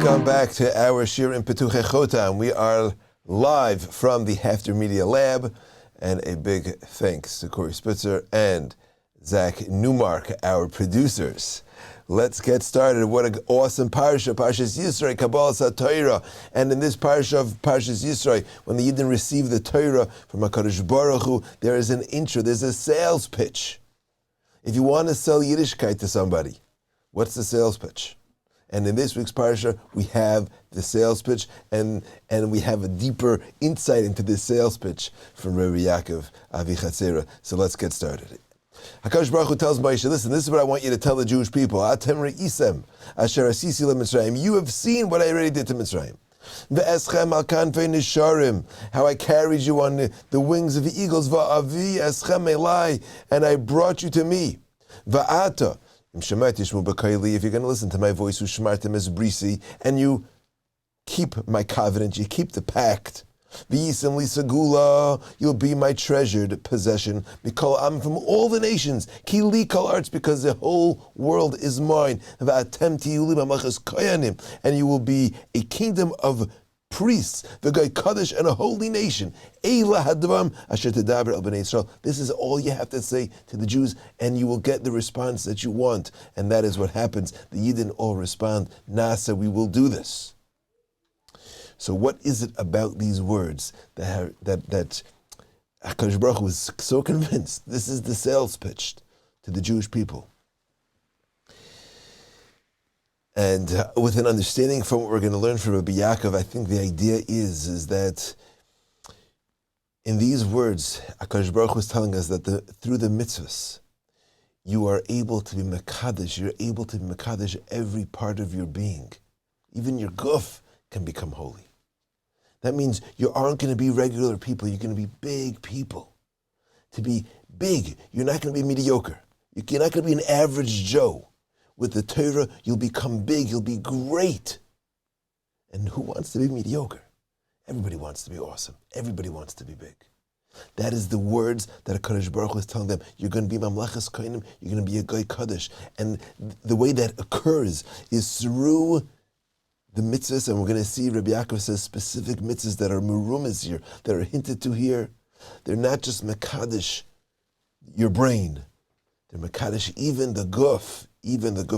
Welcome back to our Shir in Pituchei Chotam. We are live from the Haftr Media Lab, and a big thanks to Corey Spitzer and Zack Newmark, our producers. Let's get started. What an awesome Parshas Yisro, Kabbalah Torah. And in this Parshas of Parshas Yisro, when the Yidden receive the Torah from HaKadosh Baruch Hu, there is an intro, there's a sales pitch. If you want to sell Yiddishkeit to somebody, what's the sales pitch? And in this week's Parsha, we have the sales pitch, and we have a deeper insight into this sales pitch from Rabi Yakov, Avi Chatzera. So let's get started. HaKadosh Baruch Hu tells Moshe, listen, this is what I want you to tell the Jewish people. Atem re'isem, asher asisi leMitzrayim. You have seen what I already did to Mitzrayim. Ve'eschem al kanfei nisharim, how I carried you on the wings of the eagles. Va'avi eschem elai, and I brought you to me. Va'ata, if you're going to listen to my voice, and you keep my covenant, you keep the pact, you'll be my treasured possession. I'm from all the nations, because the whole world is mine. And you will be a kingdom of priests, the guy Kaddish, and a holy nation. This is all you have to say to the Jews, and you will get the response that you want. And that is what happens. The Yidden all respond, Nasa, we will do this. So what is it about these words that HaKadosh Baruch Hu was so convinced this is the sales pitch to the Jewish people? And with an understanding from what we're going to learn from Rabi Yakov, I think the idea is that in these words, HaKadosh Baruch Hu is telling us that through the mitzvos, you are able to be mekadesh. You're able to be mekadesh every part of your being. Even your guf can become holy. That means you aren't going to be regular people. You're going to be big people. To be big, you're not going to be mediocre. You're not going to be an average Joe. With the Torah, you'll become big, you'll be great. And who wants to be mediocre? Everybody wants to be awesome. Everybody wants to be big. That is the words that HaKadosh Baruch Hu is telling them. You're going to be Mamlechas Kohanim, you're going to be a Goy Kaddish. And the way that occurs is through the mitzvahs, and we're going to see Rabbi Yakov says specific mitzvahs that are merumas here, that are hinted to here. They're not just Mekadesh, your brain. They're Mekadesh, even the guf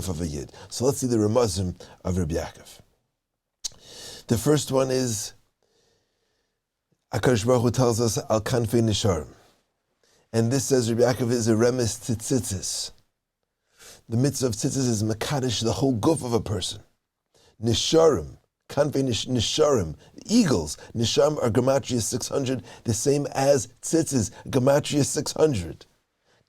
of a Yid. So let's see the Ramazim of Rabi Yakov. The first one is, HaKadosh Baruch Hu tells us, Al Kanfei Nisharim. And this says Rabbi Yakov is a remes to tzitzis. The mitzvah of tzitzis is Mekadesh, the whole guf of a person. Nisharim, Kanfei Nisharim, eagles. Nisharim are Gematria 600, the same as tzitzis, Gematria 600.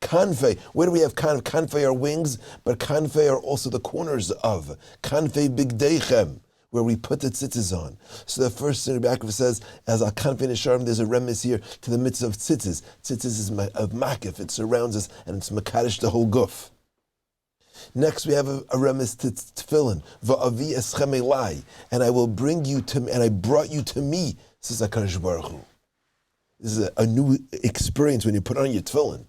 Kanfei, where do we have kanfei? Kanfei are wings, but kanfei are also the corners of. Kanfei bigdeichem, where we put the tzitzis on. So the first thing Rabbi Yakov says, as al kanfei nisharim, there's a remes here to the mitzvah of tzitzis. Tzitzis is of makif, it surrounds us, and it's makadosh the whole guf. Next we have a remes to tefillin. Va'avi eschem elai, and I will bring you to me, and I brought you to me, says HaKadosh Baruch Hu. This is a new experience when you put on your tefillin.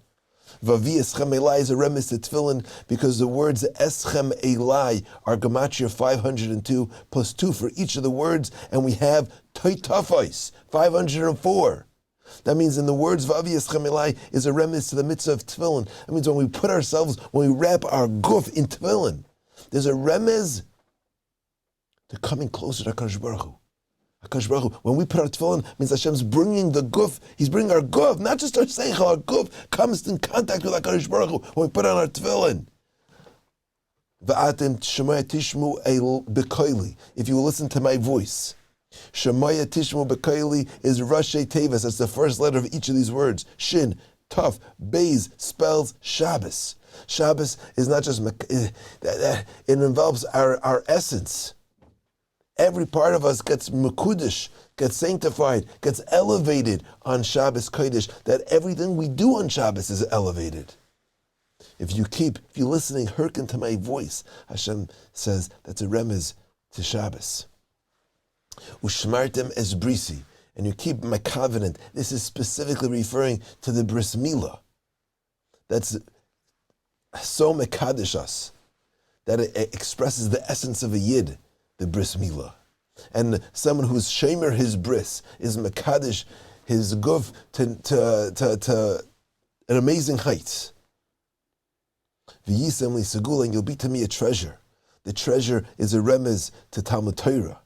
Vavi eschem elai is a remes to tefillin because the words eschem elai are gematria 502 plus 2 for each of the words, and we have toitafos 504. That means in the words Vavi eschem elai is a remes to the mitzvah of tefillin. That means when we put ourselves, when we wrap our guf in tefillin, there's a remes to coming closer to HaKadosh Baruch Hu. HaKadosh Baruch Hu, when we put our tefillin, means Hashem's bringing the guf, He's bringing our guf, not just our seichel, our guf comes in contact with HaKadosh Baruch Hu when we put on our tefillin. V'atem shemaya tishmu el bekoili, if you will listen to my voice. Shemaya tishmu bekoili is Rashi Tevis, that's the first letter of each of these words. Shin, Taf, Beis spells Shabbos. Shabbos is not just, it involves our essence. Every part of us gets mekudesh, gets sanctified, gets elevated on Shabbos Kodesh, that everything we do on Shabbos is elevated. If you're listening, hearken to my voice, Hashem says that's a remez to Shabbos. Ushmartem es brisi, and you keep my covenant. This is specifically referring to the bris milah. That's so mekadesh us, that it expresses the essence of a yid, the bris milah. And someone who's shomer his bris is mekadesh his guf to an amazing heights. V'yisem li segula, and you'll be to me a treasure. The treasure is a remez to Talmud Torah.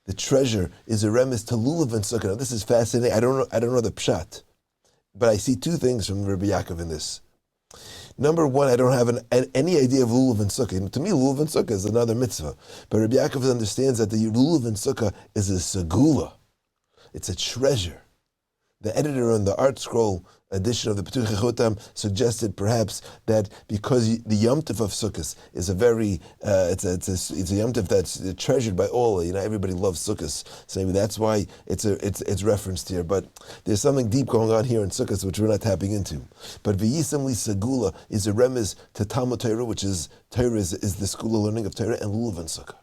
The treasure is a remez to lulav and sukkah. Now this is fascinating. I don't know the pshat, but I see two things from Rabi Yakov in this. Number one, I don't have any idea of lulav and sukkah. To me, lulav and sukkah is another mitzvah. But Rabbi Yakov understands that the lulav and sukkah is a segula. It's a treasure. The editor on the Art Scroll edition of the Pituchei Chotam suggested perhaps that because the Yom Tov of Sukkot is a very, it's a Yom Tov that's treasured by all. Everybody loves Sukkot, so maybe that's why it's referenced here. But there's something deep going on here in Sukkot which we're not tapping into. But V'yisem li segula is a remez to Talmud Torah, which is Torah is the school of learning of Torah, and lulav and sukkah.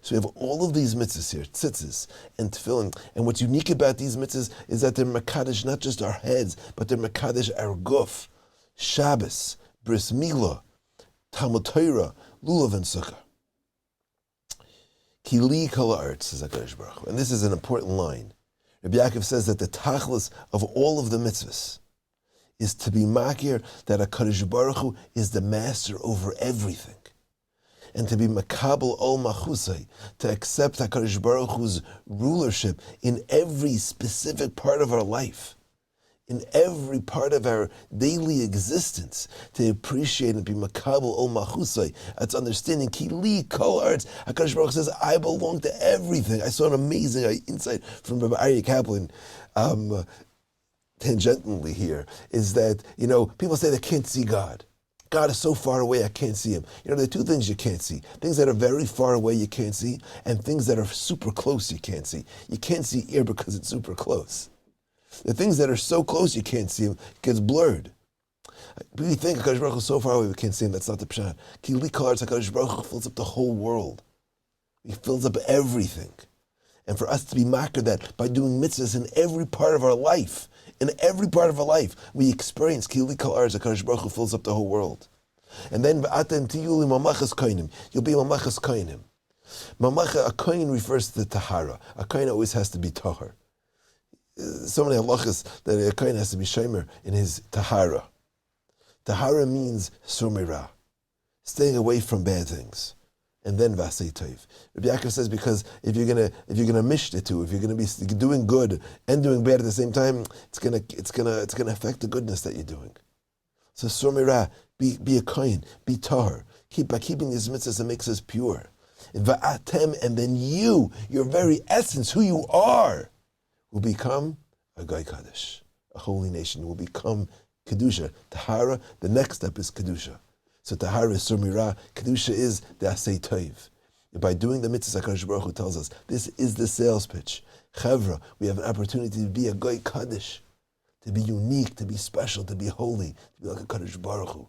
So we have all of these mitzvahs here, tzitzis and tefillin. And what's unique about these mitzvahs is that they're mekadesh not just our heads, but they're mekadesh our guf, Shabbos, bris milah, Talmud Torah, lulav and sukkah. Kili kol ha'aretz, says HaKadosh Baruch Hu. And this is an important line. Rabbi Yaakov says that the tachlis of all of the mitzvahs is to be makir that HaKadosh Baruch Hu is the master over everything. And to be makabel ol machusay, to accept HaKadosh Baruch Hu's rulership in every specific part of our life, in every part of our daily existence, to appreciate and be makabel ol machusay. That's understanding ki li kol ha'aretz. HaKadosh Baruch Hu says, I belong to everything. I saw an amazing insight from Rabbi Aryeh Kaplan, tangentially here, is that, people say they can't see God. God is so far away, I can't see him. There are two things you can't see. Things that are very far away, you can't see, and things that are super close, you can't see. You can't see air because it's super close. The things that are so close, you can't see him, gets blurred. We think HaKadosh Baruch Hu is so far away, we can't see him. That's not the pshat. Ki li kol ha'aretz, HaKadosh Baruch Hu fills up the whole world. He fills up everything. And for us to be makar that by doing mitzvahs in every part of our life, we experience ki li kol ha'aretz, HaKadosh Baruch Hu fills up the whole world. And then v'atem tiyu li mamachas koinim, you'll be mamachas koinim. A koin refers to the tahara. A koin always has to be tahar. So many halachas that a koin has to be shomer in his tahara. Tahara means surmira, staying away from bad things. And then vasei toiv. Rabbi Yakov says because if you're gonna mish the two, if you're gonna be doing good and doing bad at the same time, it's gonna affect the goodness that you're doing. So surmira, be a kohen, be tahar. By keeping these mitzvahs, it makes us pure. Va'atem, and then you, your very essence, who you are, will become a Goy Kaddish, a holy nation. Will become kedusha. Tahara. The next step is kedusha. So tahara is surmira, kedusha is the asay toiv. By doing the mitzvahs, HaKadosh Baruch Hu tells us, this is the sales pitch. Chevra, we have an opportunity to be a Goy Kaddish, to be unique, to be special, to be holy, to be like a HaKadosh Baruch Hu.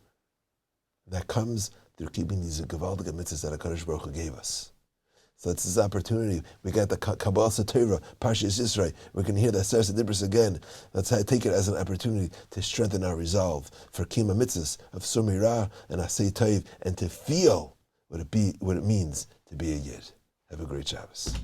That comes through keeping these gewaldige mitzvahs that HaKadosh Baruch Hu gave us. So it's this opportunity. We got the Kabbalah Torah, Parshas Yisro. We can hear that Sarsa Dibris again. Let's take it as an opportunity to strengthen our resolve for Kima Mitzvahs of Surmira and Asay Toiv, and to feel what it means to be a Yid. Have a great Shabbos.